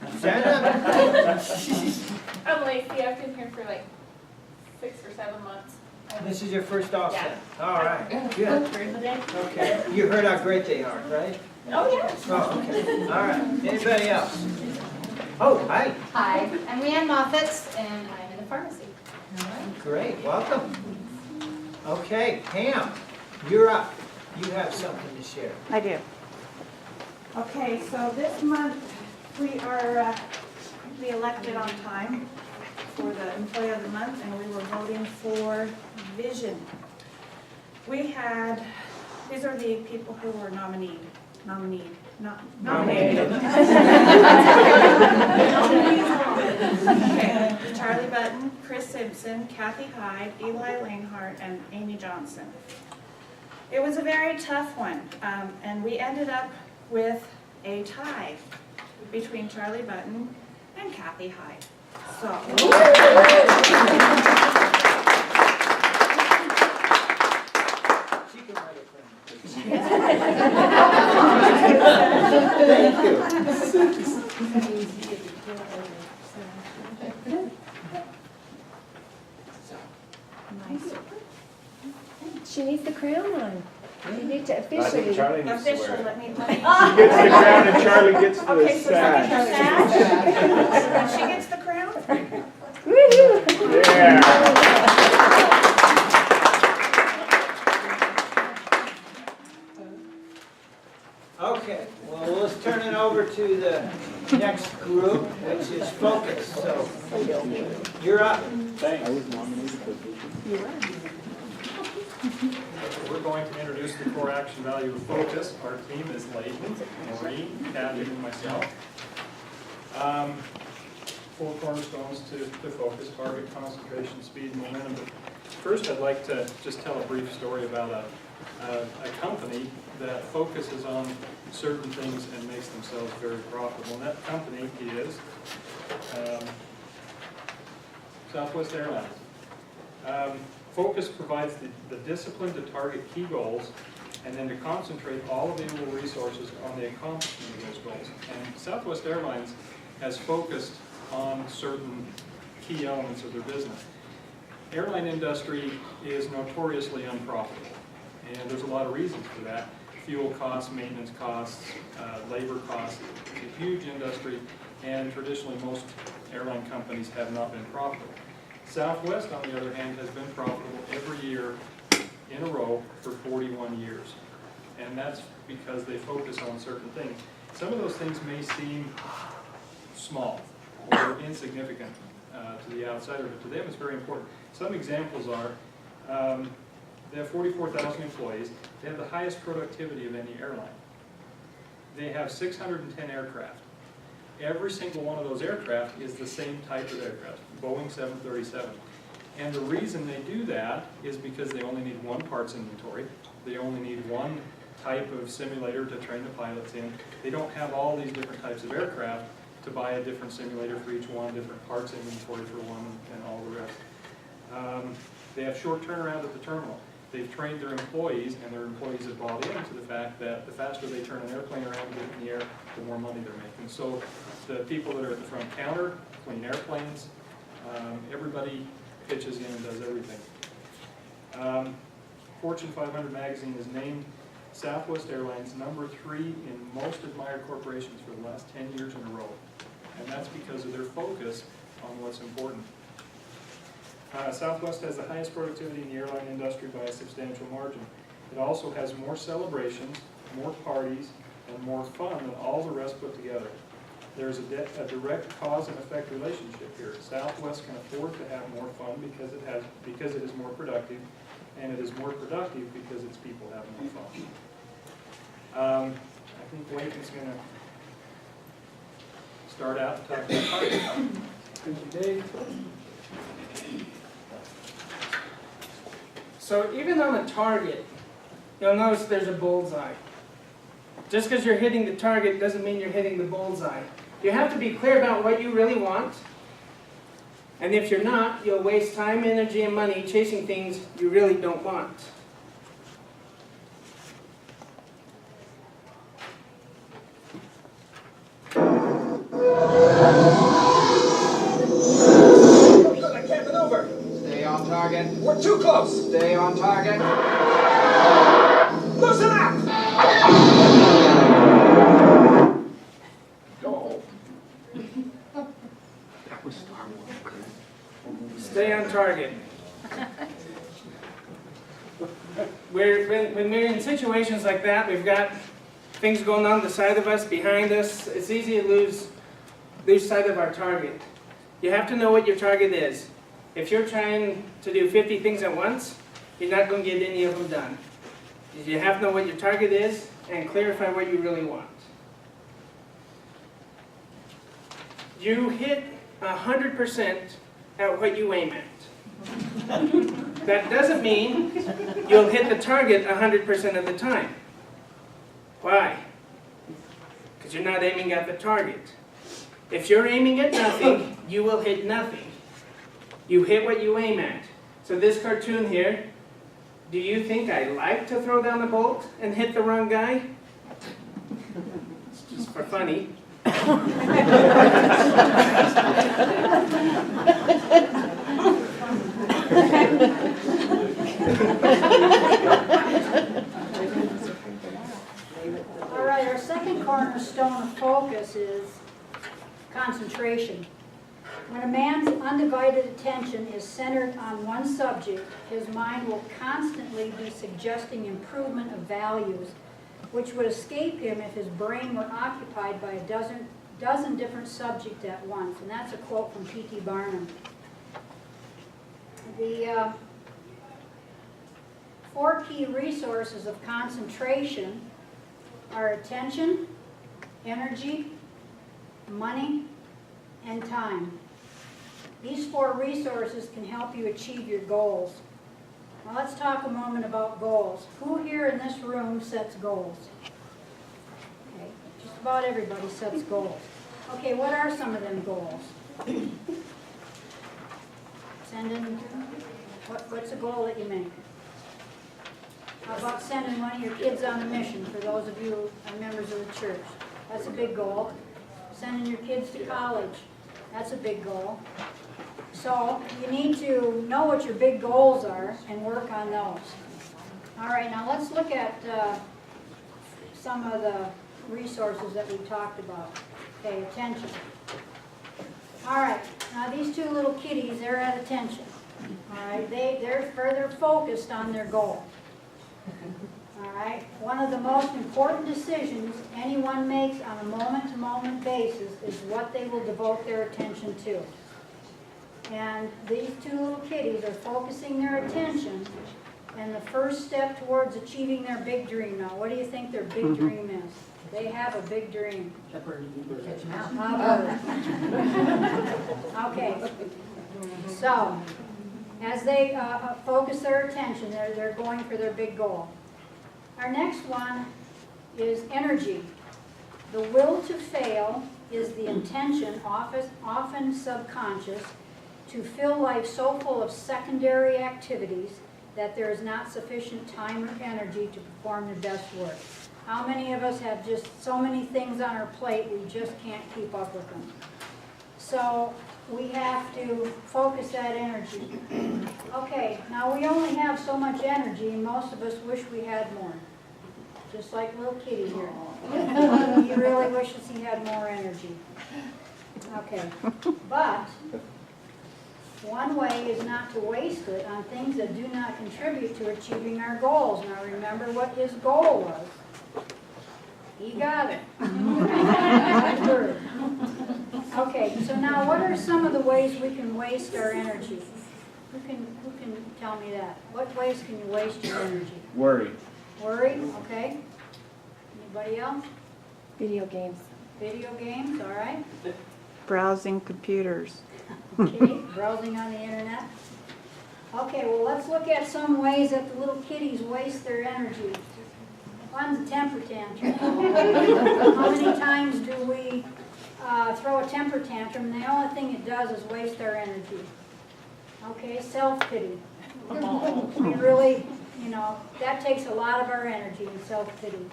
I'm Lacey. I've been here for like 6 or 7 months. This is your first offset? Yeah. All right, good. Okay, you heard how great they are, right? Oh, yeah. Oh, okay, all right. Anybody else? Oh, hi. Hi, I'm Leanne Moffett, and I'm in the pharmacy. Great, welcome. Okay, Pam, you're up. You have something to share. I do. Okay, so this month we are we elected on time for the Employee of the Month, and we were voting for Vision. We had, these are the people who were nominated. Okay, Charlie Button, Chris Simpson, Kathy Hyde, Eli Langhart, and Amy Johnson. It was a very tough one, and we ended up with a tie between Charlie Button and Kathy Hyde. So. She can write it for me. Thank you. She needs the crown on. You need to I think officially. Charlie needs to Official, wear it. let me. She gets the crown and Charlie gets the Okay, so sash. she gets the crown? Woohoo! Yeah. Okay, well, let's turn it over to the next group, which is Focus. So, you're up. Thanks. We're going to introduce the core action value of focus. Our team is Layton, Maureen, Kathy, and myself. 4 cornerstones to focus: target, concentration, speed, and momentum. But first, I'd like to just tell a brief story about a company that focuses on certain things and makes themselves very profitable. And that company is Southwest Airlines. Focus provides the discipline to target key goals and then to concentrate all available resources on the accomplishment of those goals. And Southwest Airlines has focused on certain key elements of their business. Airline industry is notoriously unprofitable, and there's a lot of reasons for that. Fuel costs, maintenance costs, labor costs. It's a huge industry, and traditionally most airline companies have not been profitable. Southwest, on the other hand, has been profitable every year in a row for 41 years. And that's because they focus on certain things. Some of those things may seem small or insignificant to the outsider, but to them it's very important. Some examples are, they have 44,000 employees. They have the highest productivity of any airline. They have 610 aircraft. Every single one of those aircraft is the same type of aircraft, Boeing 737. And the reason they do that is because they only need one parts inventory. They only need one type of simulator to train the pilots in. They don't have all these different types of aircraft to buy a different simulator for each one, different parts inventory for one, and all the rest. They have short turnaround at the terminal. They've trained their employees, and their employees have bought into the fact that the faster they turn an airplane around and get it in the air, the more money they're making. So the people that are at the front counter, clean airplanes, everybody pitches in and does everything. Fortune 500 magazine has named Southwest Airlines #3 in most admired corporations for the last 10 years in a row. And that's because of their focus on what's important. Southwest has the highest productivity in the airline industry by a substantial margin. It also has more celebrations, more parties, and more fun than all the rest put together. There's a direct cause and effect relationship here. Southwest can afford to have more fun because it is more productive, and it is more productive because its people have more fun. I think Layton's going to start out and talk about target. Thank you, Dave. So even on a target, you'll notice there's a bullseye. Just because you're hitting the target doesn't mean you're hitting the bullseye. You have to be clear about what you really want. And if you're not, you'll waste time, energy, and money chasing things you really don't want. Stay on target. Loosen up! Go. That was Star Wars. Stay on target. When we're in situations like that, we've got things going on the side of us, behind us, it's easy to lose sight of our target. You have to know what your target is. If you're trying to do 50 things at once, you're not going to get any of them done. You have to know what your target is and clarify what you really want. You hit 100% at what you aim at. That doesn't mean you'll hit the target 100% of the time. Why? Because you're not aiming at the target. If you're aiming at nothing, you will hit nothing. You hit what you aim at. So this cartoon here, do you think I like to throw down a bolt and hit the wrong guy? It's just for funny. All right, our second cornerstone of focus is concentration. When a man's undivided attention is centered on one subject, his mind will constantly be suggesting improvement of values, which would escape him if his brain were occupied by a dozen different subjects at once. And that's a quote from P.T. Barnum. The 4 key resources of concentration are attention, energy, money, and time. These 4 resources can help you achieve your goals. Now let's talk a moment about goals. Who here in this room sets goals? Okay, just about everybody sets goals. Okay, what are some of them goals? What's a goal that you make? How about sending one of your kids on a mission, for those of you who are members of the church? That's a big goal. Sending your kids to college, that's a big goal. So you need to know what your big goals are and work on those. All right, now let's look at some of the resources that we talked about. Okay, attention. All right, now these 2 little kitties, they're at attention. All right, they're further focused on their goal. All right, one of the most important decisions anyone makes on a moment-to-moment basis is what they will devote their attention to. And these 2 little kitties are focusing their attention, and the first step towards achieving their big dream. Now, what do you think their big dream is? They have a big dream. Okay, so as they focus their attention, they're going for their big goal. Our next one is energy. The will to fail is the intention, often subconscious, to fill life so full of secondary activities that there is not sufficient time or energy to perform the best work. How many of us have just so many things on our plate we just can't keep up with them? So we have to focus that energy. Okay, now we only have so much energy, and most of us wish we had more. Just like little kitty here. He really wishes he had more energy. Okay, but one way is not to waste it on things that do not contribute to achieving our goals. Now remember what his goal was. He got it. Okay, so now what are some of the ways we can waste our energy? Who can tell me that? What ways can you waste your energy? Worry. Worry, okay. Anybody else? Video games. Video games, all right. Browsing computers. Okay, browsing on the internet. Okay, well, let's look at some ways that the little kitties waste their energy. One's a temper tantrum. How many times do we throw a temper tantrum, and the only thing it does is waste our energy? Okay, self-pity. We really, that takes a lot of our energy in self-pity.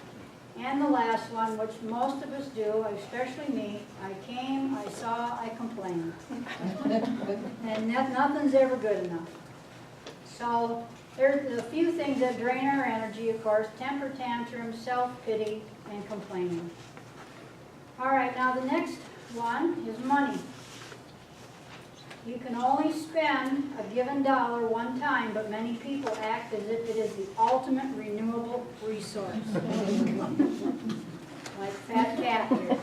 And the last one, which most of us do, especially me, I came, I saw, I complained. And nothing's ever good enough. So There's a few things that drain our energy, of course: temper tantrums, self-pity, and complaining. All right, now the next one is money. You can only spend a given dollar one time, but many people act as if it is the ultimate renewable resource. Like fat cat here.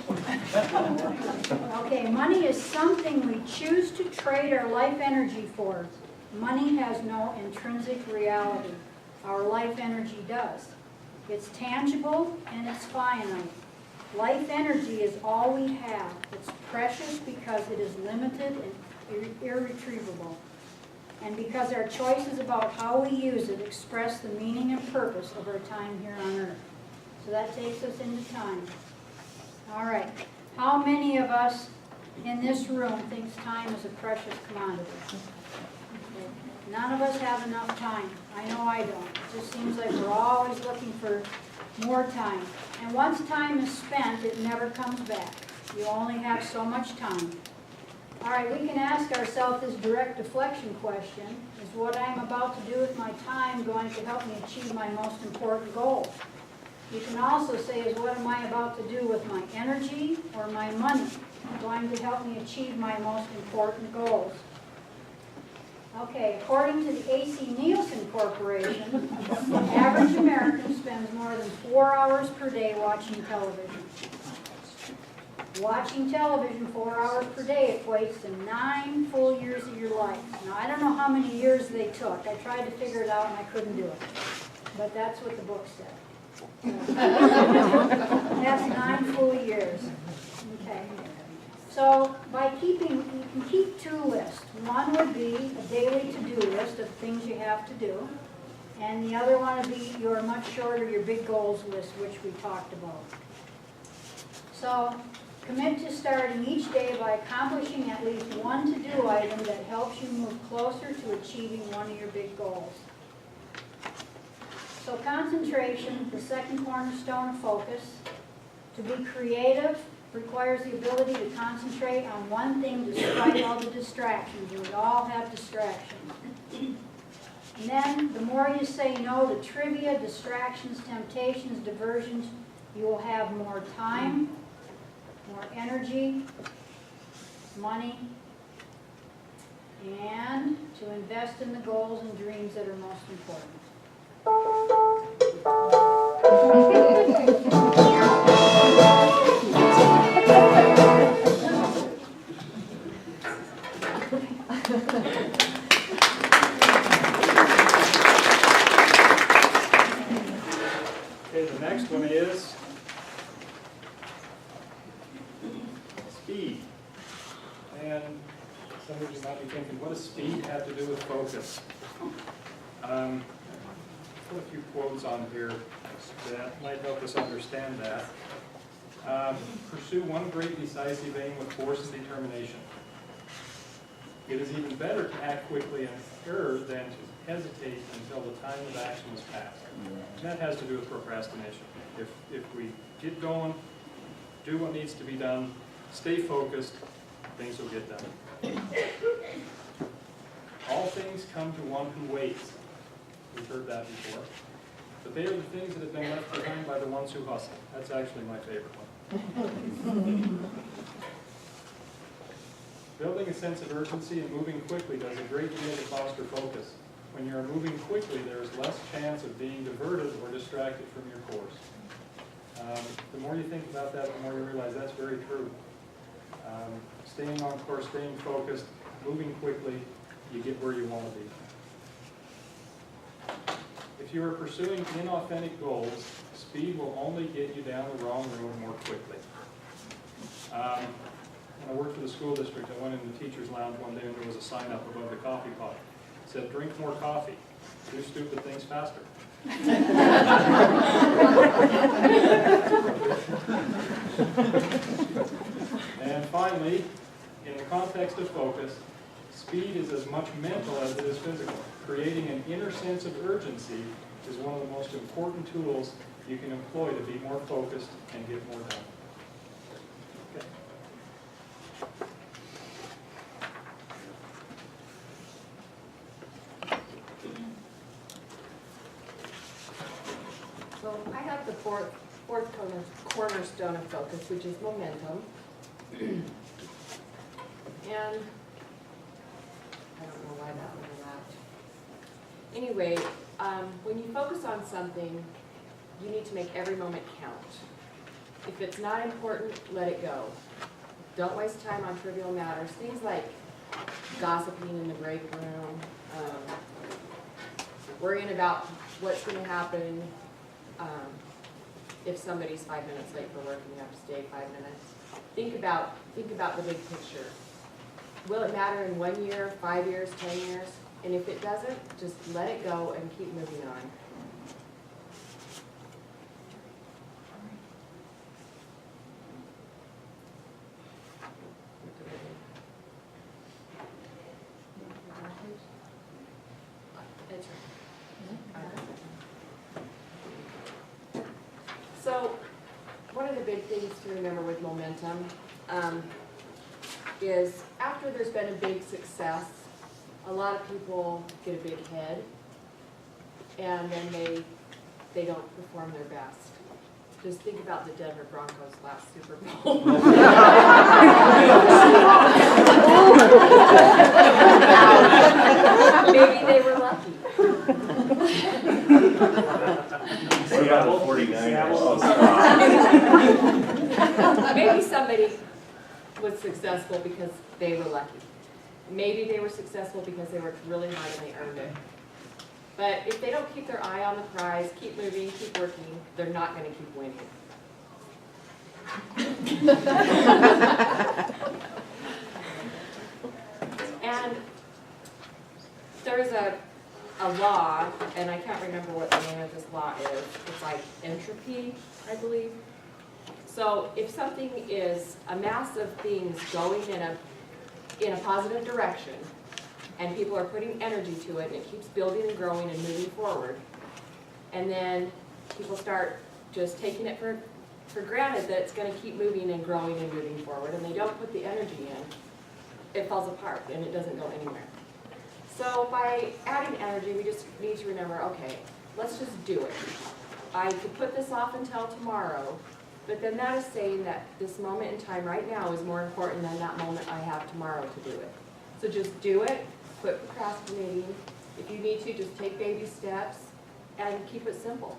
Okay, money is something we choose to trade our life energy for. Money has no intrinsic reality. Our life energy does. It's tangible and it's finite. Life energy is all we have. It's precious because it is limited and irretrievable. And because our choices about how we use it express the meaning and purpose of our time here on earth. So that takes us into time. All right. How many of us in this room thinks time is a precious commodity? None of us have enough time. I know I don't. It just seems like we're always looking for more time. And once time is spent, it never comes back. You only have so much time. All right, we can ask ourselves this direct deflection question: is what I'm about to do with my time going to help me achieve my most important goals? You can also say, is what am I about to do with my energy or my money going to help me achieve my most important goals? Okay, according to the A.C. Nielsen Corporation, the average American spends more than 4 hours per day watching television. Watching television 4 hours per day equates to 9 full years of your life. Now, I don't know how many years they took. I tried to figure it out and I couldn't do it. But that's what the book said. That's 9 full years. Okay. So by keeping, you can keep 2 lists. One would be a daily to-do list of things you have to do. And the other one would be your much shorter, your big goals list, which we talked about. So commit to starting each day by accomplishing at least one to-do item that helps you move closer to achieving one of your big goals. So concentration, the second cornerstone of focus. To be creative requires the ability to concentrate on one thing despite all the distractions. We all have distractions. And then the more you say no to trivia, distractions, temptations, diversions, you will have more time, more energy, money, and to invest in the goals and dreams that are most important. Okay, the next one is speed. And some of you might be thinking, what does speed have to do with focus? Put a few quotes on here that might help us understand that. Pursue one great decisive aim with force and determination. It is even better to act quickly and err than to hesitate until the time of action is past. And that has to do with procrastination. If we get going, do what needs to be done, stay focused, things will get done. All things come to one who waits. We've heard that before. But they are the things that have been left behind by the ones who hustle. That's actually my favorite one. Building a sense of urgency and moving quickly does a great deal to foster focus. When you are moving quickly, there is less chance of being diverted or distracted from your course. The more you think about that, the more you realize that's very true. Staying on course, staying focused, moving quickly, you get where you want to be. If you are pursuing inauthentic goals, speed will only get you down the wrong road more quickly. When I worked for the school district, I went in the teacher's lounge one day and there was a sign up above the coffee pot. It said, drink more coffee, do stupid things faster. And finally, in the context of focus, speed is as much mental as it is physical. Creating an inner sense of urgency is one of the most important tools you can employ to be more focused and get more done. Okay. fourth cornerstone of focus, which is momentum. And I don't know why that overlapped. Anyway, when you focus on something, you need to make every moment count. If it's not important, let it go. Don't waste time on trivial matters. Things like gossiping in the break room, worrying about what's going to happen if somebody's 5 minutes late for work and you have to stay 5 minutes. Think about the big picture. Will it matter in 1 year, 5 years, 10 years? And if it doesn't, just let it go and keep moving on. That's right. So, one of the big things to remember with momentum is after there's been a big success, a lot of people get a big head, and then they don't perform their best. Just think about the Denver Broncos last Super Bowl. Maybe they were lucky. What about the 49ers? Maybe somebody was successful because they were lucky. Maybe they were successful because they worked really hard and they earned it. But if they don't keep their eye on the prize, keep moving, keep working, they're not going to keep winning. And there's a law, and I can't remember what the name of this law is. It's like entropy, I believe. So if something is a mass of things going in a positive direction, and people are putting energy to it, and it keeps building and growing and moving forward, and then people start just taking it for granted that it's going to keep moving and growing and moving forward, and they don't put the energy in, it falls apart and it doesn't go anywhere. So by adding energy, we just need to remember, okay, let's just do it. I could put this off until tomorrow, but then that is saying that this moment in time right now is more important than that moment I have tomorrow to do it. So just do it, quit procrastinating. If you need to, just take baby steps and keep it simple.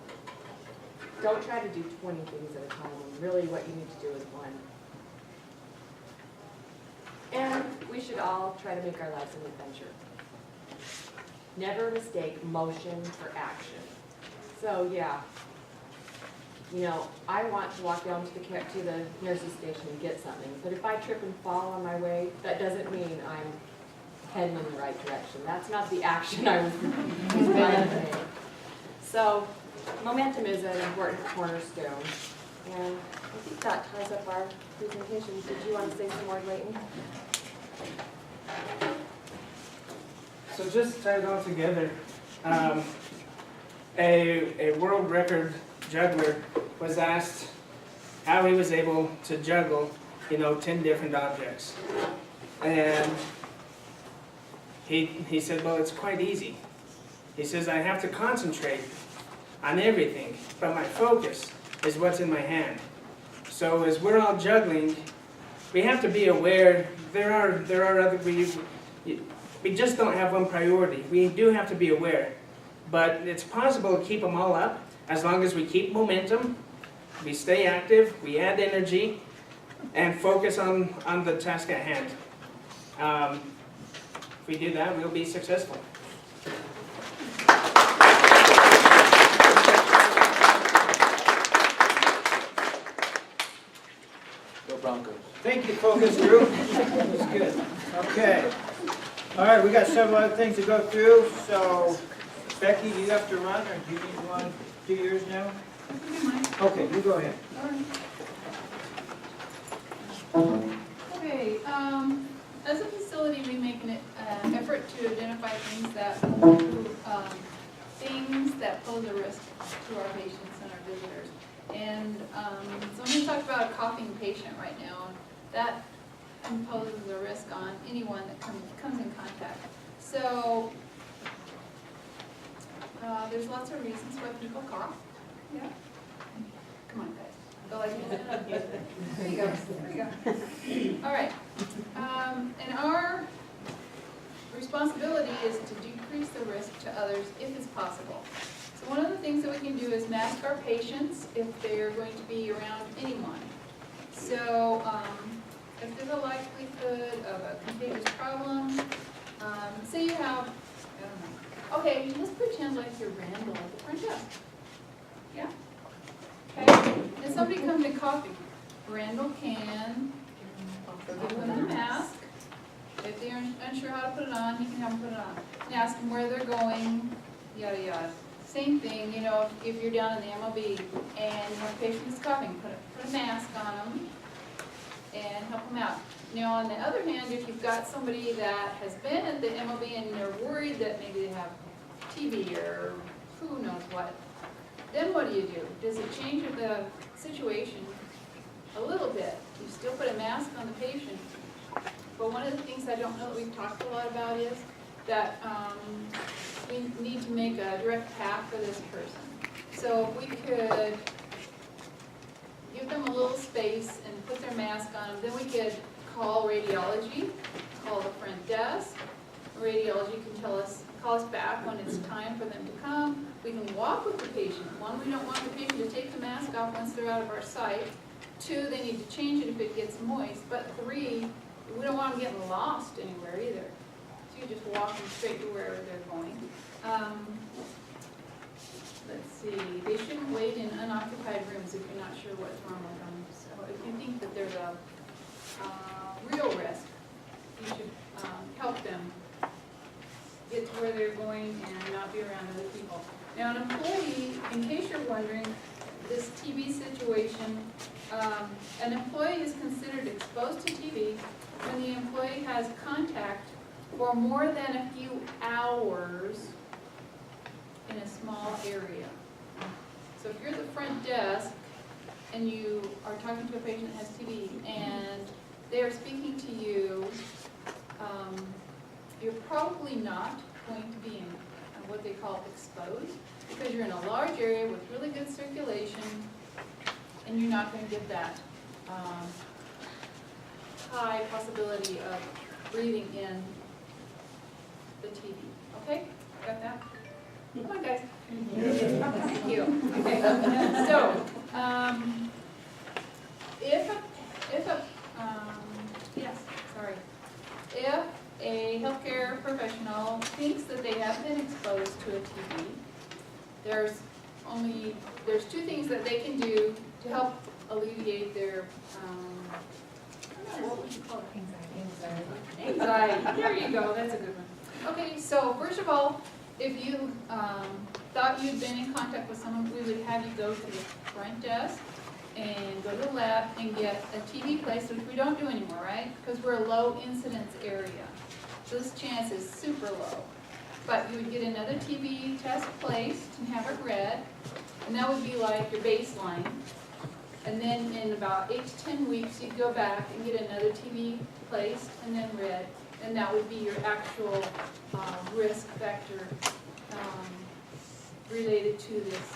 Don't try to do 20 things at a time. Really what you need to do is one. And we should all try to make our lives an adventure. Never mistake motion for action. So yeah, you know, I want to walk down to the nurse's station and get something, but if I trip and fall on my way, that doesn't mean I'm heading in the right direction. That's not the action I was planning to make. So momentum is an important cornerstone, and I think that ties up our presentation. Did you want to say some more, Leighton? So just to tie it all together, a world record juggler was asked how he was able to juggle, 10 different objects. And he said, well, it's quite easy. He says, I have to concentrate on everything, but my focus is what's in my hand. So as we're all juggling, we have to be aware there are other, we just don't have one priority. We do have to be aware. But it's possible to keep them all up as long as we keep momentum, we stay active, we add energy, and focus on the task at hand. If we do that, we'll be successful. Go Broncos. Thank you, focus group. That was good. Okay. All right, we got several other things to go through. So, Becky, do you have to run, or do you need to do yours now? Okay, you go ahead. Okay, as a facility, we make an effort to identify things that pose a risk to our patients and our visitors. And so I'm going to talk about a coughing patient right now. That imposes a risk on anyone that comes in contact. So there's lots of reasons why people cough. Yeah. Go like this. There you go, there you go. All right. And our responsibility is to decrease the risk to others if it's possible. So one of the things that we can do is mask our patients if they're going to be around anyone. So if there's a likelihood of a contagious problem, say you have, I don't know, okay, let's pretend like you're Randall at the front desk. Yeah? Okay, and somebody comes to coffee. Randall can give them the mask. If they're unsure how to put it on, he can have them put it on. And ask them where they're going, yada yada. Same thing, you know, if you're down in the MOB and your patient is coughing, put a mask on them and help them out. Now, on the other hand, if you've got somebody that has been at the MOB and they're worried that maybe they have TB or who knows what, then what do? Does it change the situation a little bit? You still put a mask on the patient. But one of the things I don't know that we've talked a lot about is that we need to make a direct path for this person. So if we could give them a little space and put their mask on them, then we could call radiology, call the front desk. Radiology can call us back when it's time for them to come. We can walk with the patient. One, we don't want the patient to take the mask off once they're out of our sight. Two, they need to change it if it gets moist. But three, we don't want them getting lost anywhere either. So you just walk them straight to wherever they're going. Let's see, they shouldn't wait in unoccupied rooms if you're not sure what's wrong with them. So if you think that there's a real risk, you should help them get to where they're going and not be around other people. Now, an employee, in case you're wondering, this TB situation, an employee is considered exposed to TB when the employee has contact for more than a few hours in a small area. So if you're at the front desk and you are talking to a patient that has TB and they are speaking to you, you're probably not going to be in what they call exposed because you're in a large area with really good circulation and you're not going to get that high possibility of breathing in the TB. Okay? Got that? Come on, guys. Thank you. Okay. So, if a healthcare professional thinks that they have been exposed to a TB, there's two things that they can do to help alleviate their I don't know, what would you call it? Anxiety. There you go. That's a good one. Okay, so first of all, if you thought you'd been in contact with someone, we would have you go to the front desk and go to the lab and get a TB placed, which we don't do anymore, right? Because we're a low incidence area. So this chance is super low. But you would get another TB test placed and have it read, and that would be like your baseline. And then in about 8 to 10 weeks, you'd go back and get another TB placed and then read, and that would be your actual risk factor related to this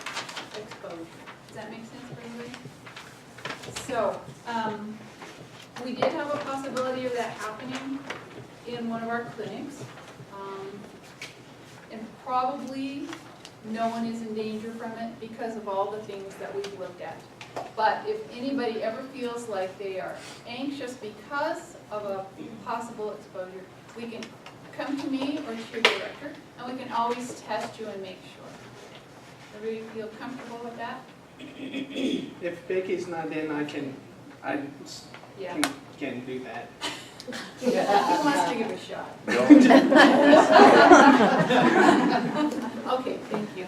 exposure. Does that make sense for everybody? So, we did have a possibility of that happening in one of our clinics. And probably no one is in danger from it because of all the things that we've looked at. But if anybody ever feels like they are anxious because of a possible exposure, we can come to me or to your director, and we can always test you and make sure. Everybody feel comfortable with that? If Becky's not in, I can do that. Who wants to give a shot? Okay, thank you.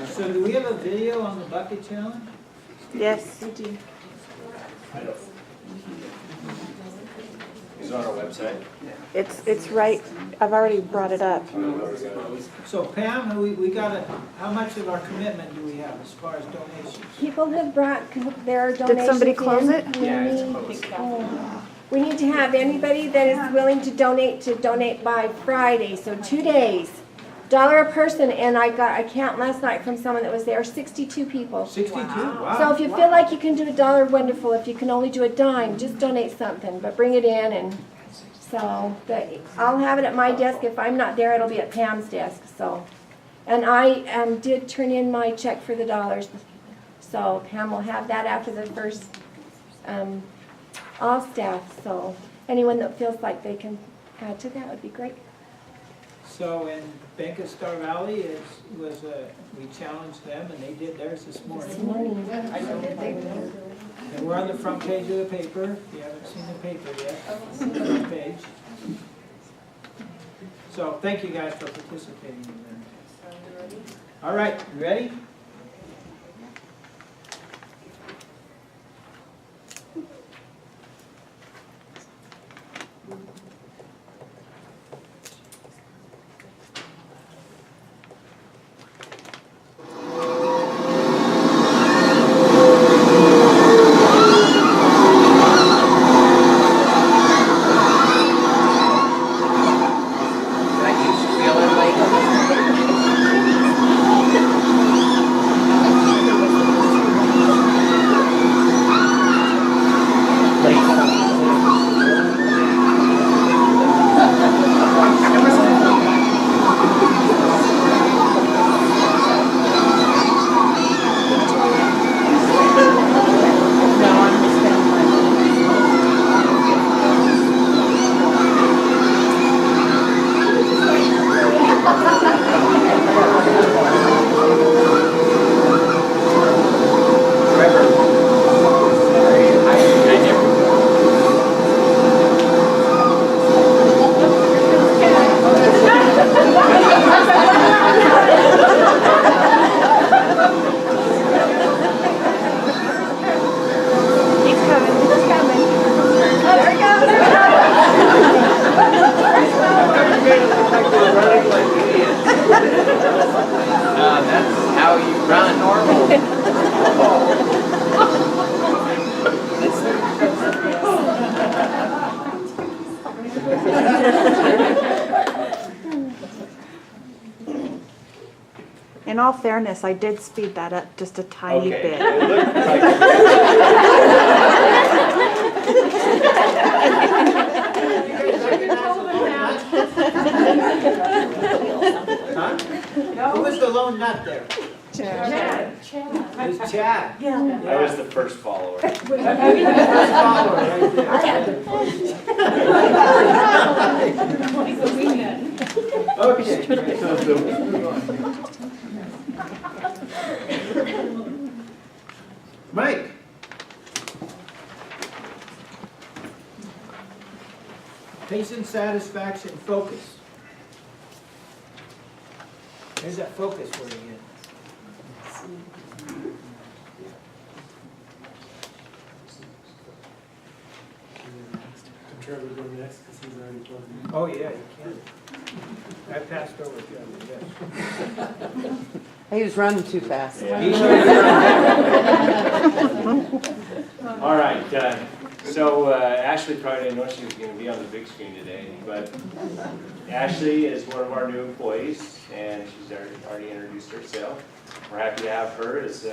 So do we have a video on the bucket challenge? Yes, we do. Is it on our website? It's right, I've already brought it up. So Pam, we got how much of our commitment do we have as far as donations? People have brought their donations in. Did somebody close it? Yeah, it's closed. We need to have anybody that is willing to donate by Friday, so 2 days. $1 a person, and I got a count last night from someone that was there, 62 people. 62, wow. So if you feel like you can do $1, wonderful. If you can only do a dime, just donate something, but bring it in. And so I'll have it at my desk. If I'm not there, it'll be at Pam's desk. So, and I did turn in my check for the dollars. So Pam will have that after the first, all staff. So anyone that feels like they can add to that would be great. So in Bank of Star Valley we challenged them and they did theirs this morning. And we're on the front page of the paper. If you haven't seen the paper yet, front page. So thank you guys for participating in that. All right, you ready? In all fairness, I did speed that up just a tiny Okay. bit. It looked like- Huh? Who was the lone nut there? It was Chad. I was the first follower. First follower right there. Mike. Patient satisfaction focus. There's that focus word again. Trevor go next because he's already closing. Oh, yeah, you can. I passed over to you, yes. He was running too fast. All right, so Ashley probably didn't know she was going to be on the big screen today, but Ashley is one of our new employees, and she's already introduced herself. We're happy to have her as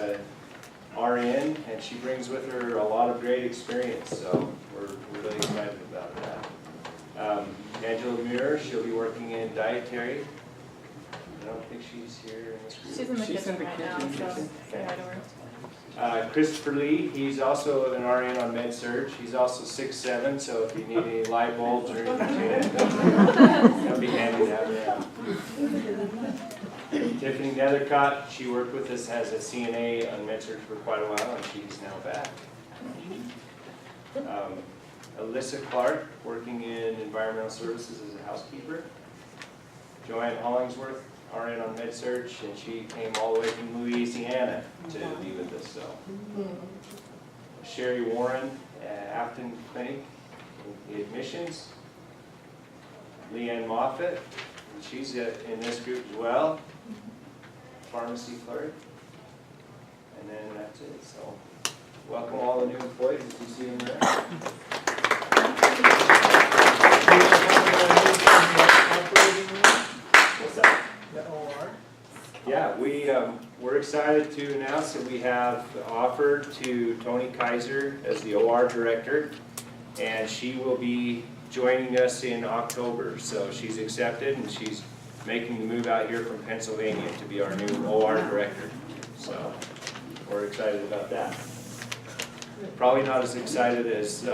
RN, and she brings with her a lot of great experience, so we're really excited about that. Angela Muir, she'll be working in dietary. I don't think she's here in this group. She's in the kitchen right now, so say hi to her. Christopher Lee, he's also an RN on Med-Surg. He's also 6'7", so if you need any light bulbs or anything, that'll be handy to have him. Tiffany Nethercott, she worked with us as a CNA on Med-Surg for quite a while, and she's now back. Alyssa Clark, working in environmental services as a housekeeper. Joanne Hollingsworth, RN on Med-Surg, and she came all the way from Louisiana to be with us. So, Sherry Warren, Afton Clinic, the admissions. Leanne Moffett, and she's in this group as well. Pharmacy clerk, and then that's it. So, welcome all the new employees as you see them there. What's that? excited to announce that we have offered to Tony Kaiser as the OR director, and she will be joining us in October. So she's accepted, and she's making the move out here from Pennsylvania to be our new OR director. So we're excited about that. Probably not as excited as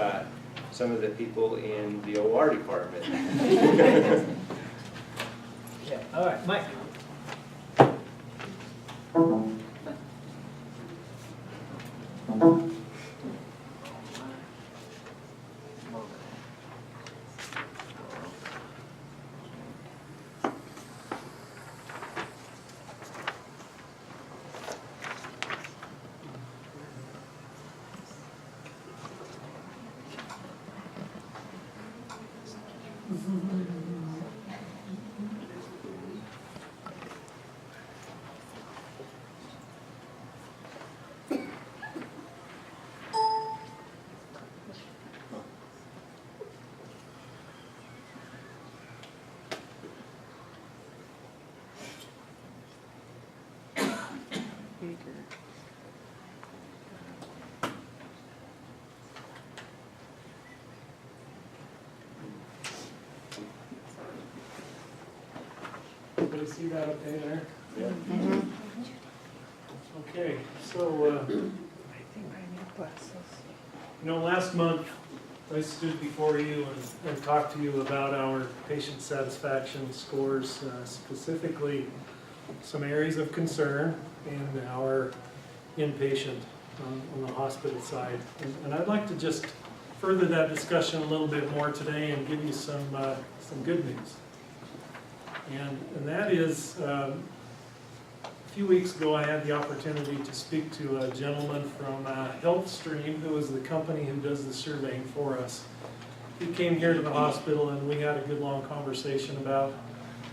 some of the people in the OR department. Yeah, all right, Mike. Everybody see that okay there? Yeah. Okay, so, last month I stood before you and talked to you about our patient satisfaction scores, specifically some areas of concern in our inpatient on the hospital side. And I'd like to just further that discussion a little bit more today and give you some good news. And that is, a few weeks ago I had the opportunity to speak to a gentleman from HealthStream, who is the company who does the surveying for us. He came here to the hospital and we had a good long conversation about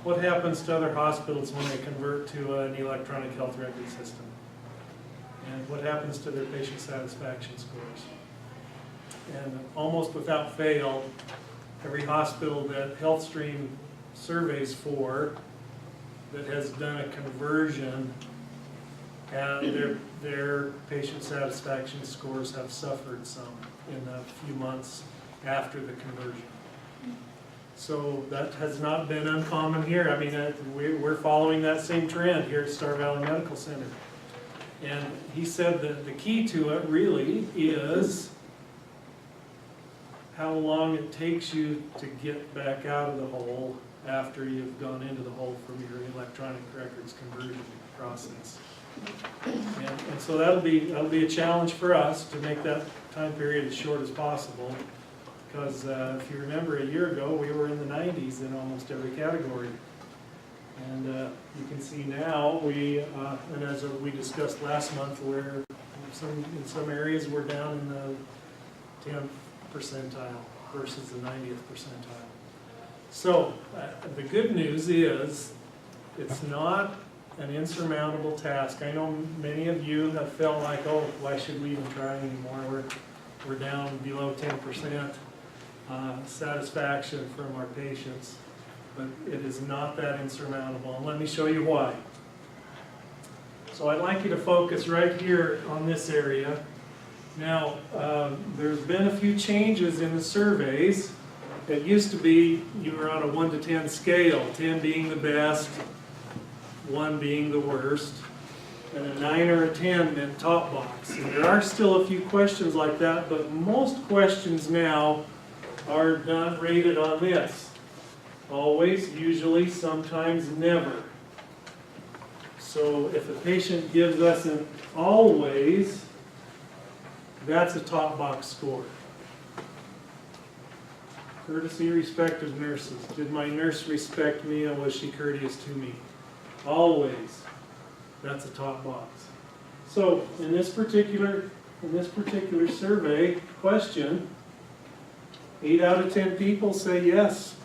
what happens to other hospitals when they convert to an electronic health record system, and what happens to their patient satisfaction scores. And almost without fail, every hospital that HealthStream surveys for that has done a conversion, and their patient satisfaction scores have suffered some in a few months after the conversion. So that has not been uncommon here. I mean, we're following that same trend here at Star Valley Medical Center. And he said that the key to it really is how long it takes you to get back out of the hole after you've gone into the hole from your electronic records conversion process. And so that'll be a challenge for us to make that time period as short as possible, because if you remember a year ago, we were in the 90s in almost every category. And you can see now, and as we discussed last month, where in some areas we're down in the 10th percentile versus the 90th percentile. So the good news is it's not an insurmountable task. I know many of you have felt like, oh, why should we even try anymore? We're down below 10% satisfaction from our patients, but it is not that insurmountable. And let me show you why. So I'd like you to focus right here on this area. Now, there's been a few changes in the surveys. It used to be you were on a 1 to 10 scale, 10 being the best, 1 being the worst, and a 9 or a 10 meant top box. And there are still a few questions like that, but most questions now are not rated on this. Always, usually, sometimes, never. So if a patient gives us an always, that's a top box score. Courtesy, respect of nurses. Did my nurse respect me, and was she courteous to me? Always. That's a top box. So in this particular survey question, 8 out of 10 people say yes.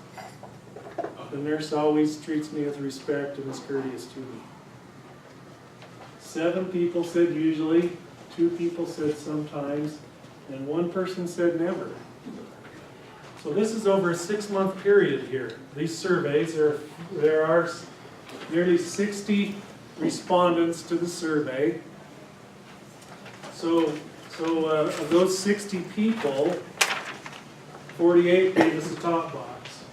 The nurse always treats me with respect and is courteous to me. 7 people said usually, 2 people said sometimes, and 1 person said never. So this is over a 6-month period here. These surveys, there are nearly 60 respondents to the survey. So of those 60 people, 48 gave us a top box.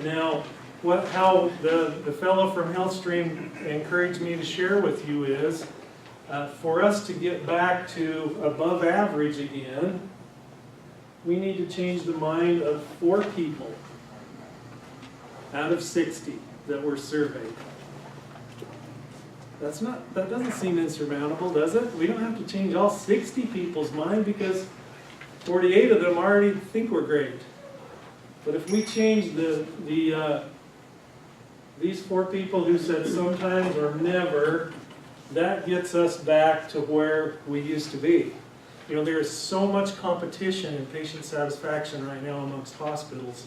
Now, how the fellow from HealthStream encouraged me to share with you is, for us to get back to above average again, we need to change the mind of 4 people out of 60 that were surveyed. That doesn't seem insurmountable, does it? We don't have to change all 60 people's mind because 48 of them already think we're great. But if we change these 4 people who said sometimes or never, that gets us back to where we used to be. You know, there is so much competition in patient satisfaction right now amongst hospitals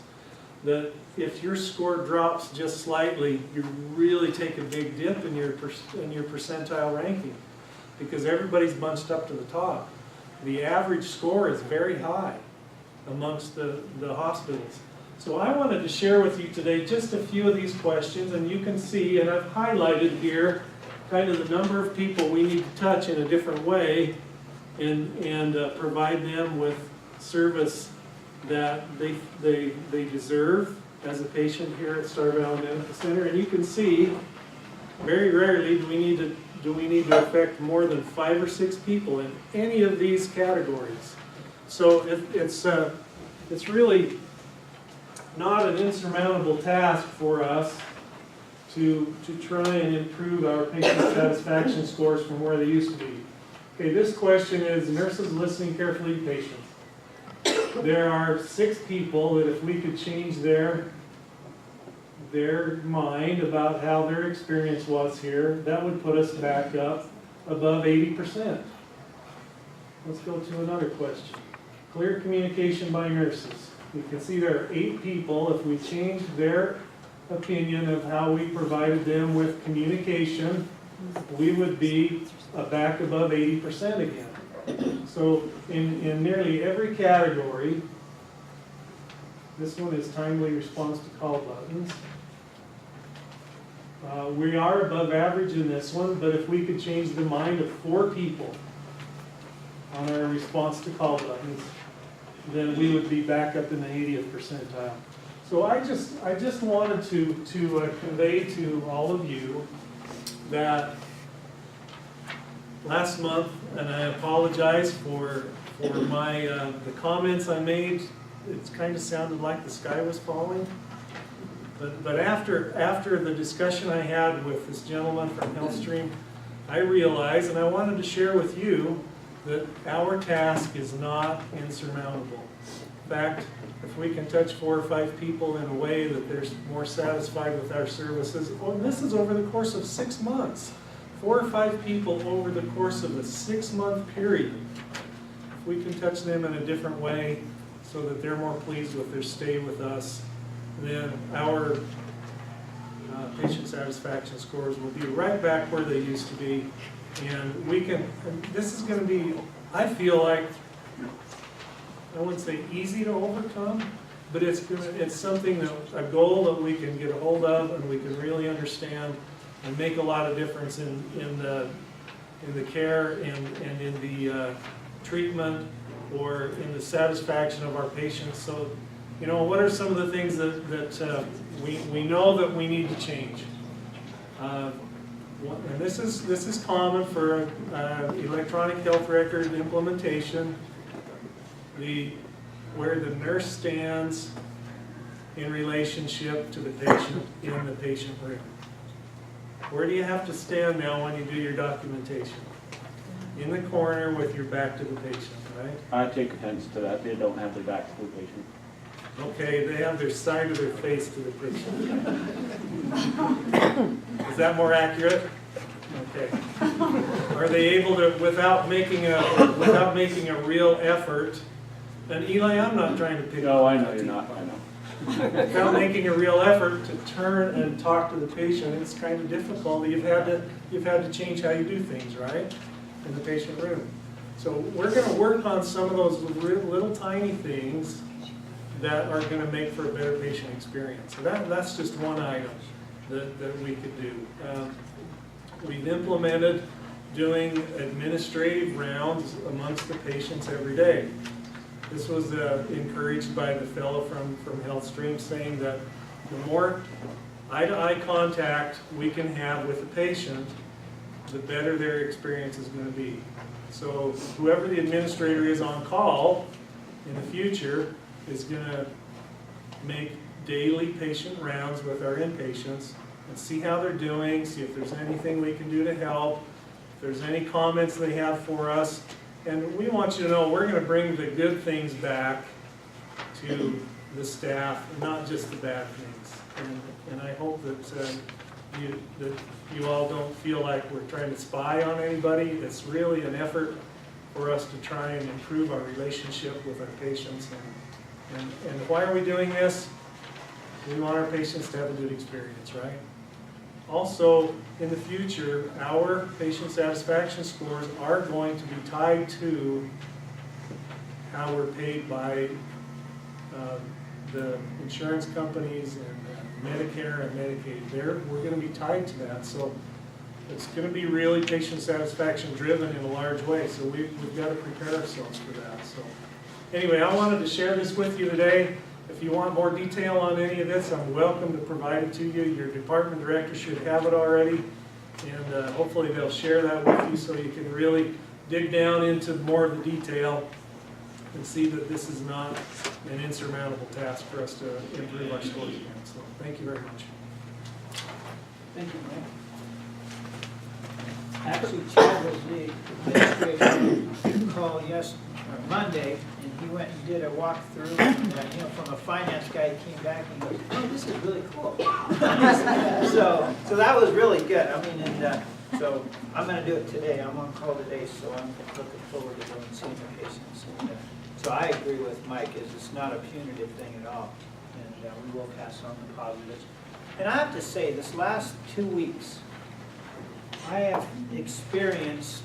that if your score drops just slightly, you really take a big dip in your percentile ranking because everybody's bunched up to the top. The average score is very high amongst the hospitals. So I wanted to share with you today just a few of these questions, and you can see, and I've highlighted here kind of the number of people we need to touch in a different way and provide them with service that they deserve as a patient here at Star Valley Medical Center. And you can see, very rarely do we need to affect more than 5 or 6 people in any of these categories. So it's really not an insurmountable task for us to try and improve our patient satisfaction scores from where they used to be. Okay, this question is, nurses listening carefully to patients. There are 6 people that if we could change their mind about how their experience was here, that would put us back up above 80%. Let's go to another question. Clear communication by nurses. You can see there are 8 people. If we changed their opinion of how we provided them with communication, we would be back above 80% again. So in nearly every category, this one is timely response to call buttons. We are above average in this one, but if we could change the mind of 4 people on our response to call buttons, then we would be back up in the 80th percentile. So I just wanted to convey to all of you that last month, and I apologize for my the comments I made. It kind of sounded like the sky was falling. But after the discussion I had with this gentleman from HealthStream, I realized, and I wanted to share with you, that our task is not insurmountable. In fact, if we can touch 4 or 5 people in a way that they're more satisfied with our services, well, this is over the course of 6 months. 4 or 5 people over the course of a 6-month period. If we can touch them in a different way so that they're more pleased with their stay with us, then our patient satisfaction scores will be right back where they used to be. And we can, and this is going to be, I feel like, I wouldn't say easy to overcome, but it's something that, a goal that we can get a hold of and we can really understand and make a lot of difference in the care and in the treatment or in the satisfaction of our patients. So, you know, what are some of the things that we know that we need to change? And this is common for electronic health record implementation. Where the nurse stands in relationship to the patient in the patient room. Where do you have to stand now when you do your documentation? In the corner with your back to the patient, right? I take offense to that. They don't have their back to the patient. Okay, they have their side of their face to the patient. Is that more accurate? Okay. Are they able to, without making a real effort? And Eli, I'm not trying to pick. No, I know you're not. I know. Without making a real effort to turn and talk to the patient, it's kind of difficult. You've had to change how you do things, right, in the patient room. So we're going to work on some of those little tiny things that are going to make for a better patient experience. So that's just one item that we could do. we've implemented doing administrative rounds amongst the patients every day. This was encouraged by the fellow from HealthStream, saying that the more eye-to-eye contact we can have with the patient, the better their experience is going to be. So whoever the administrator is on call in the future is going to make daily patient rounds with our inpatients and see how they're doing, see if there's anything we can do to help, if there's any comments they have for us. And we want you to know we're going to bring the good things back to the staff, not just the bad things. And I hope that you all don't feel like we're trying to spy on anybody. It's really an effort for us to try and improve our relationship with our patients. And why are we doing this? We want our patients to have a good experience, right? Also, in the future, our patient satisfaction scores are going to be tied to how we're paid by the insurance companies and Medicare and Medicaid. We're going to be tied to that. So it's going to be really patient satisfaction driven in a large way. So we've got to prepare ourselves for that. So anyway, I wanted to share this with you today. If you want more detail on any of this, I'm welcome to provide it to you. Your department director should have it already. And hopefully they'll share that with you so you can really dig down into more of the detail and see that this is not an insurmountable task for us to improve our scores again. So thank you very much. Thank you, Mike. Actually, Chad was the administrator call Monday, and he went and did a walkthrough, and from a finance guy, he came back and he goes, oh, this is really cool. so that was really good. I mean, and so I'm going to do it today. I'm on call today, so I'm looking forward to going and seeing the patients. And, so I agree with Mike, it's not a punitive thing at all, and we will pass on the positives. And I have to say, this last 2 weeks, I have experienced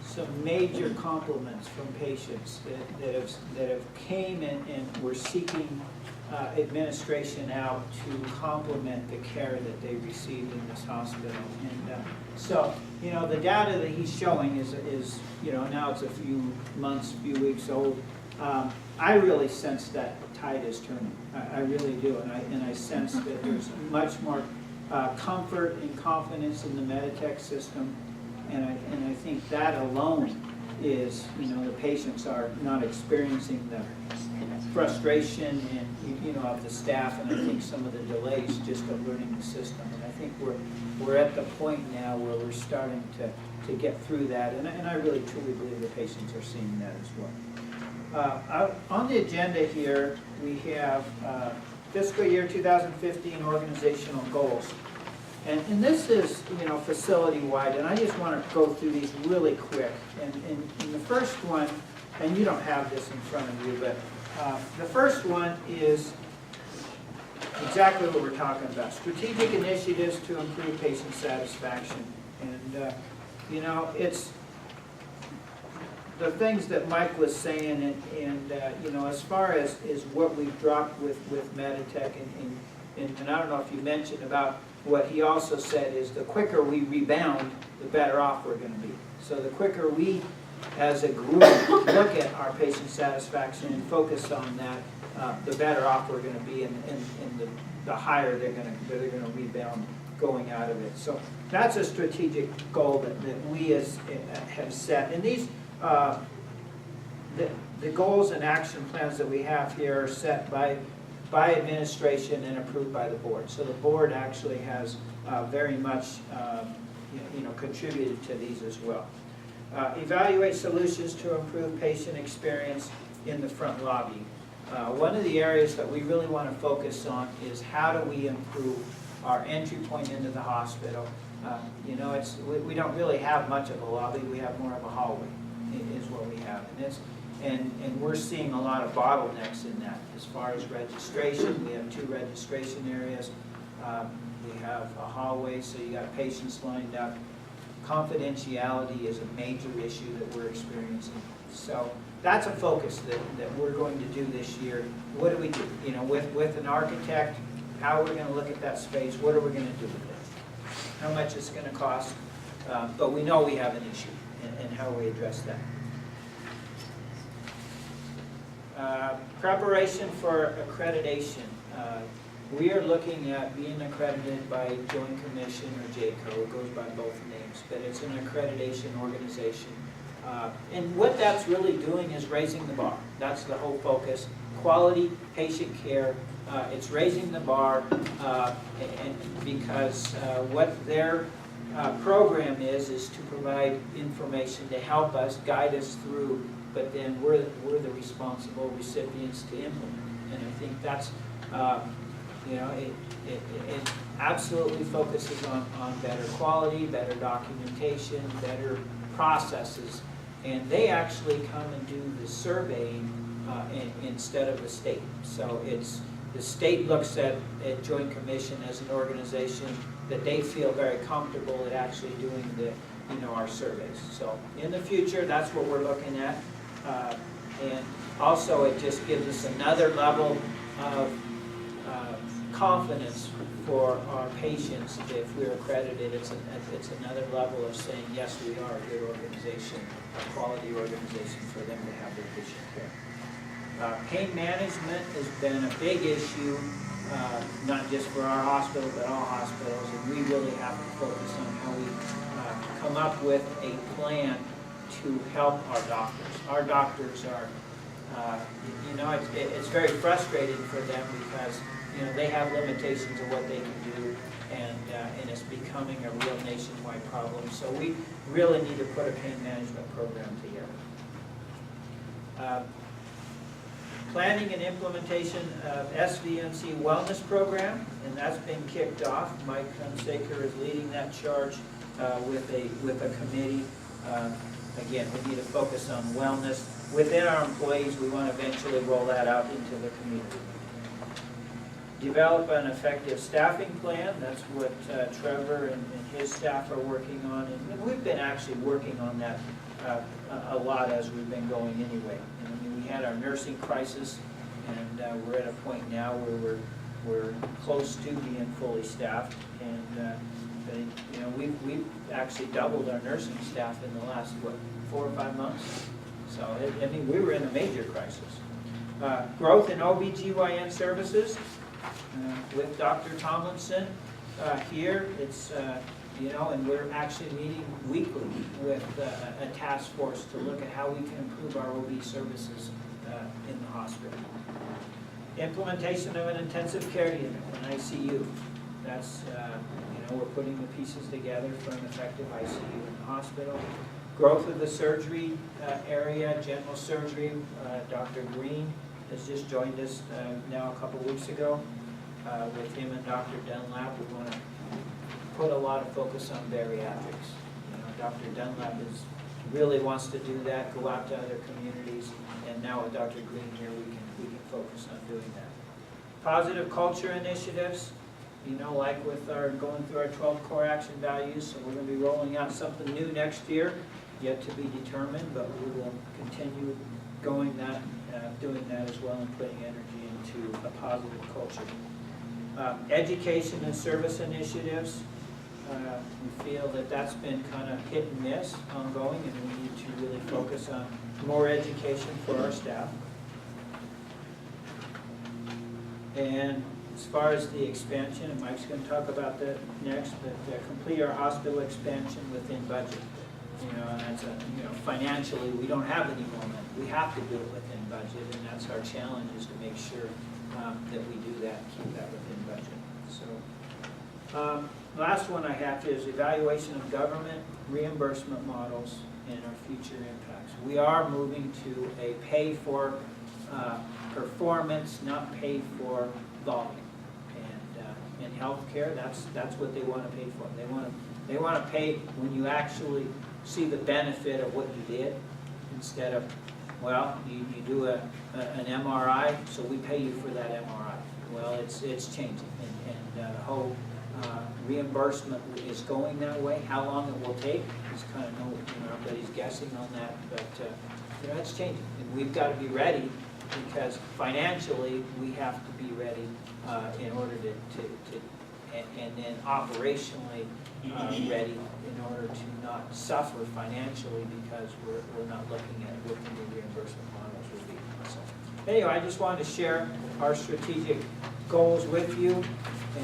some major compliments from patients that have came and were seeking administration out to complement the care that they received in this hospital. And so, the data that he's showing is now it's a few months, few weeks old. I really sense that tide is turning. I really do, and I sense that there's much more comfort and confidence in the Meditech system, and I think that alone is, the patients are not experiencing the frustration and of the staff, and I think some of the delays just of learning the system. And I think we're at the point now where we're starting to get through that, and I really truly believe the patients are seeing that as well. On the agenda here, we have fiscal year 2015 organizational goals. And this is, facility-wide, and I just want to go through these really quick. And the first one, and you don't have this in front of you, but the first one is exactly what we're talking about. Strategic initiatives to improve patient satisfaction. And, it's the things that Mike was saying, and as far as what we've dropped with Meditech, and I don't know if you mentioned about what he also said is the quicker we rebound, the better off we're going to be. So the quicker we, as a group, look at our patient satisfaction and focus on that, the better off we're going to be, and the higher they're going to rebound going out of it. So that's a strategic goal that we have set. And these the goals and action plans that we have here are set by administration and approved by the board. So the board actually has very much contributed to these as well. Evaluate solutions to improve patient experience in the front lobby. One of the areas that we really want to focus on is how do we improve our entry point into the hospital. We don't really have much of a lobby. We have more of a hallway is what we have. And we're seeing a lot of bottlenecks in that. As far as registration, we have 2 registration areas. We have a hallway, so you got patients lined up. Confidentiality is a major issue that we're experiencing. So that's a focus that we're going to do this year. What do we do? With an architect, how are we going to look at that space? What are we going to do with it? how much it's going to cost, but we know we have an issue and how we address that. Preparation for accreditation. We are looking at being accredited by Joint Commission or JCO. It goes by both names, but it's an accreditation organization. And what that's really doing is raising the bar. That's the whole focus. Quality patient care. It's raising the bar, and because what their program is to provide information to help us, guide us through, but then we're the responsible recipients to implement. And I think that's, you know, it absolutely focuses on better quality, better documentation, better processes. And they actually come and do the surveying instead of the state. So it's, the state looks at Joint Commission as an organization that they feel very comfortable at actually doing the, you know, our surveys. So in the future, that's what we're looking at. And also it just gives us another level of confidence for our patients if we're accredited. It's another level of saying, yes, we are a good organization, a quality organization for them to have their patient care. Pain management has been a big issue, not just for our hospital, but all hospitals, and we really have to focus on how we come up with a plan to help our doctors. Our doctors are, you know, it's very frustrating for them because, you know, they have limitations of what they can do, and it's becoming a real nationwide problem. So we really need to put a pain management program together. Planning and implementation of SVMC wellness program, and that's been kicked off. Mike Hunsaker is leading that charge with a committee. Again, we need to focus on wellness. Within our employees, we want to eventually roll that out into the community. Develop an effective staffing plan. That's what Trevor and his staff are working on. And we've been actually working on that a lot as we've been going anyway. And, I mean, we had our nursing crisis, and we're at a point now where we're close to being fully staffed. And you know, we've actually doubled our nursing staff in the last, what, 4 or 5 months? So, I mean, we were in a major crisis. Growth in OBGYN services with Dr. Tomlinson here. It's, you know, and we're actually meeting weekly with a task force to look at how we can improve our OB services in the hospital. Implementation of an intensive care unit, an ICU. That's, you know, we're putting the pieces together for an effective ICU in the hospital. Growth of the surgery area, general surgery. Dr. Green has just joined us now a couple weeks ago. With him and Dr. Dunlap, we want to put a lot of focus on bariatrics. You know, Dr. Dunlap really wants to do that, go out to other communities, and now with Dr. Green here, we can focus on doing that. Positive culture initiatives. You know, like with our going through our 12 core action values, so we're going to be rolling out something new next year, yet to be determined, but we will continue going that, doing that as well, and putting energy into a positive culture. Education and service initiatives. We feel that that's been kind of hit and miss ongoing, and we need to really focus on more education for our staff. And as far as the expansion, and Mike's going to talk about that next, but complete our hospital expansion within budget. You know, and that's you know, financially, we don't have any more money. We have to do it within budget, and that's our challenge, is to make sure that we do that, keep that within budget. So, last one I have is evaluation of government reimbursement models and our future impacts. We are moving to a pay for performance, not pay for volume. And in healthcare, that's what they want to pay for. They want to pay when you actually see the benefit of what you did, instead of, well, you do an MRI, so we pay you for that MRI. Well, it's changing, and the whole reimbursement is going that way. How long it will take is kind of, you know, everybody's guessing on that, but you know, it's changing, and we've got to be ready, because financially we have to be ready in order to and then operationally ready in order to not suffer financially because we're not looking at what the new reimbursement models will be. So anyway, I just wanted to share our strategic goals with you,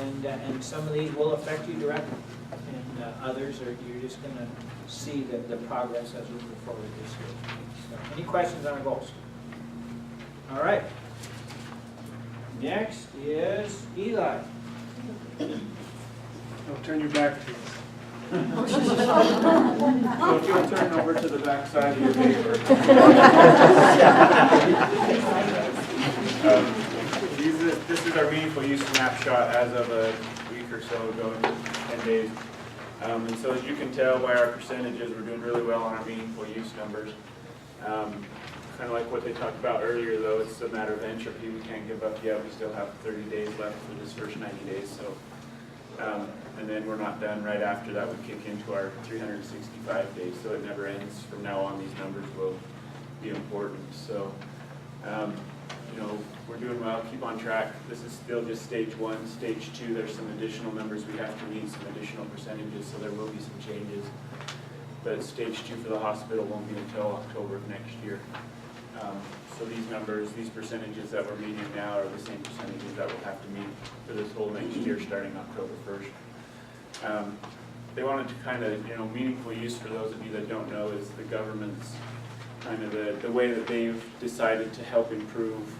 and some of these will affect you directly, and others are you're just going to see the progress as we move forward this year. So, any questions on our goals? All right. Next is Eli. Don't turn your back to us. So if you'll turn over to the back side of your paper. This is our meaningful use snapshot as of a week or so ago, 10 days. And so as you can tell by our percentages, we're doing really well on our meaningful use numbers. Kind of like what they talked about earlier, though, it's a matter of entropy. We can't give up yet. We still have 30 days left for this first 90 days. So, and then we're not done. Right after that, we kick into our 365 days. So it never ends. From now on, these numbers will be important. So, you know, we're doing well. Keep on track. This is still just stage 1. Stage 2, there's some additional numbers we have to meet, some additional percentages. So there will be some changes. But stage 2 for the hospital won't be until October of next year. So these numbers, these percentages that we're meeting now are the same percentages that we'll have to meet for this whole next year starting October 1st. They wanted to kind of, you know, meaningful use for those of you that don't know is the government's kind of the way that they've decided to help improve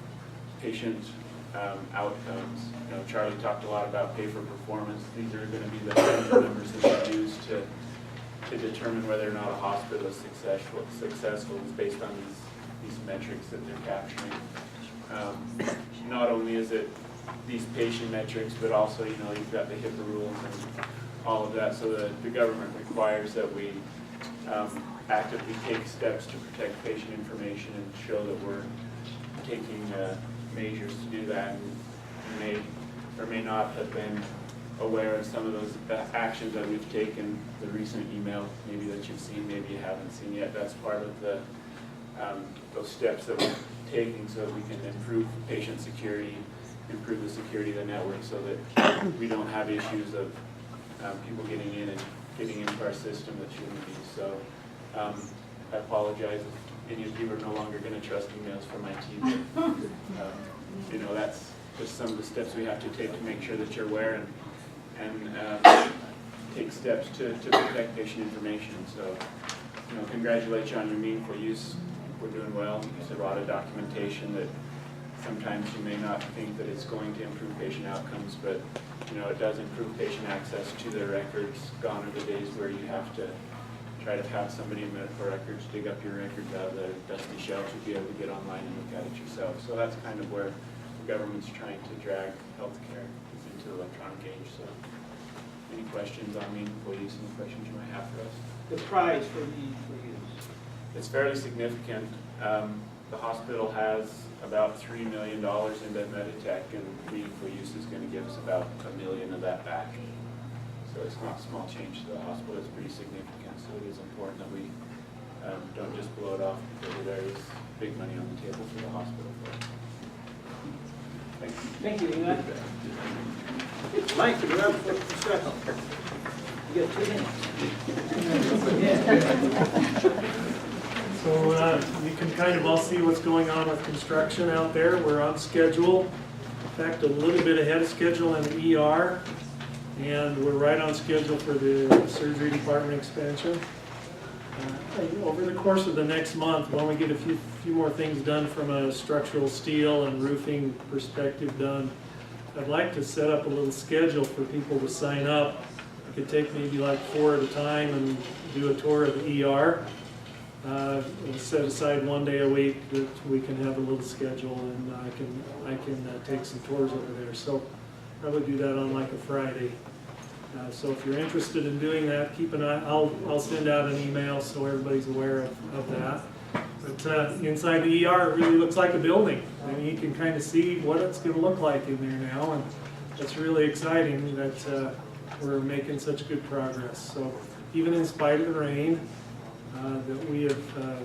patient outcomes. You know, Charlie talked a lot about pay for performance. These are going to be the kinds of numbers that we use to determine whether or not a hospital is successful is based on these metrics that they're capturing. Not only is it these patient metrics, but also, you know, you've got the HIPAA rules and all of that, so the government requires that we actively take steps to protect patient information and show that we're taking measures to do that, and may or may not have been aware of some of those actions that we've taken. The recent email, maybe that you've seen, maybe you haven't seen yet, that's part of the those steps that we're taking so that we can improve patient security, improve the security of the network so that we don't have issues of people getting in and getting into our system that shouldn't be. So I apologize if any of you are no longer going to trust emails from IT, but you know, that's just some of the steps we have to take to make sure that you're aware and take steps to protect patient information. So, you know, congratulate you on your meaningful use. We're doing well. There's a lot of documentation that sometimes you may not think that it's going to improve patient outcomes, but you know, it does improve patient access to their records. Gone are the days where you have to try to have somebody in medical records dig up your records out of the dusty shelves to be able to get online and look at it yourself. So that's kind of where the government's trying to drag healthcare into the electronic age. So any questions on meaningful use? Any questions you might have for us? The prize for meaningful use. It's fairly significant. The hospital has about $3 million into Meditech, and meaningful use is going to give us about $1 million of that back. So it's not small change to the hospital, it's pretty significant. So it is important that we don't just blow it off because there is big money on the table for the hospital. Thank you. Thank you, Eli. Mike, you're up for discussion. You got 2 minutes. So you can kind of all see what's going on with construction out there. We're on schedule. In fact, a little bit ahead of schedule in the ER. And we're right on schedule for the surgery department expansion. Over the course of the next month, when we get a few more things done from a structural steel and roofing perspective done, I'd like to set up a little schedule for people to sign up. I could take maybe like 4 at a time and do a tour of the ER. We'll set aside 1 day a week that we can have a little schedule, and I can take some tours over there. So I would do that on like a Friday. So if you're interested in doing that, keep an eye. I'll send out an email so everybody's aware of that. But inside the ER, it really looks like a building. I mean, you can kind of see what it's going to look like in there now, and it's really exciting that we're making such good progress. So even in spite of the rain that we have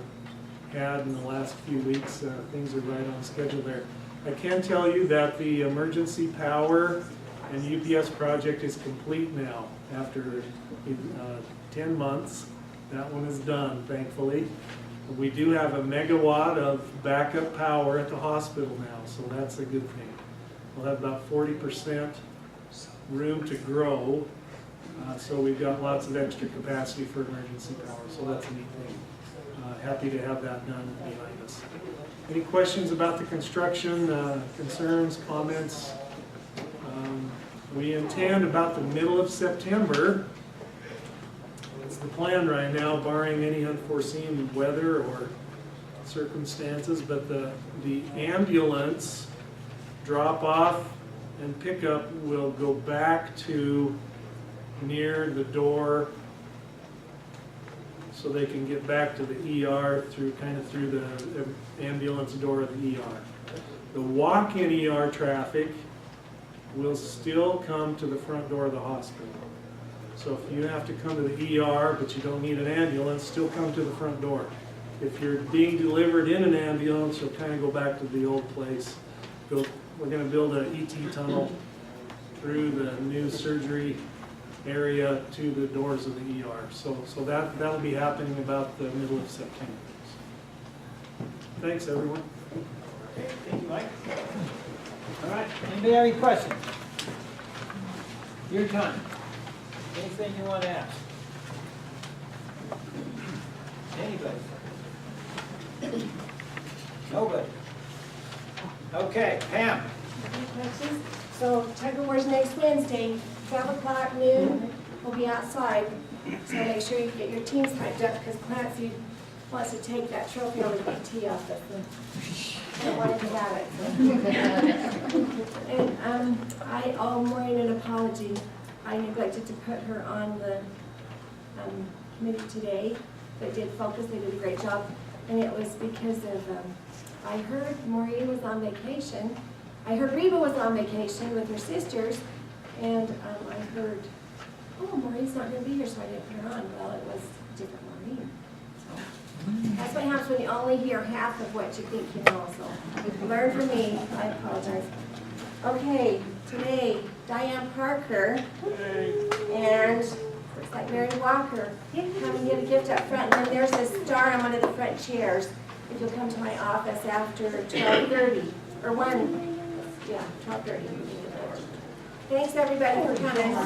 had in the last few weeks, things are right on schedule there. I can tell you that the emergency power And UPS project is complete now after 10 months. That one is done, thankfully. We do have a megawatt of backup power at the hospital now, so that's a good thing. We'll have about 40% room to grow, so we've got lots of extra capacity for emergency power, so that's a neat thing. Happy to have that done behind us. Any questions about the construction, concerns, comments? We intend about the middle of September. It's the plan right now, barring any unforeseen weather or circumstances, but the ambulance drop-off and pickup will go back to near the door so they can get back to the ER through the ambulance door of the ER. The walk-in ER traffic will still come to the front door of the hospital. So if you have to come to the ER but you don't need an ambulance, still come to the front door. If you're being delivered in an ambulance, you'll kind of go back to the old place. We're going to build an ET tunnel through the new surgery area to the doors of the ER. So that'll be happening about the middle of September. Thanks, everyone. Okay, thank you, Mike. All right, anybody have any questions? Your time. Anything you want to ask? Anybody? Nobody? Okay, Pam. So tug of war's next Wednesday, 12 o'clock noon, we'll be outside. So make sure you get your teams hyped up because Clancy wants to take that trophy over to the tee off it. I don't want him to have it. And I owe Maureen an apology. I neglected to put her on the committee today. They did focus, they did a great job. And it was because of, I heard Maureen was on vacation. I heard Reba was on vacation with her sisters. And I heard, oh, Maureen's not going to be here, so I didn't put her on. Well, it was a different Maureen. So that's what happens when you only hear half of what you think you know. So learn from me. I apologize. Okay, today, Diane Parker and looks like Mary Walker come and get a gift up front. And then there's a star on one of the front chairs. If you'll come to my office after 12:30 or 1, yeah, 12:30. Thanks everybody for coming.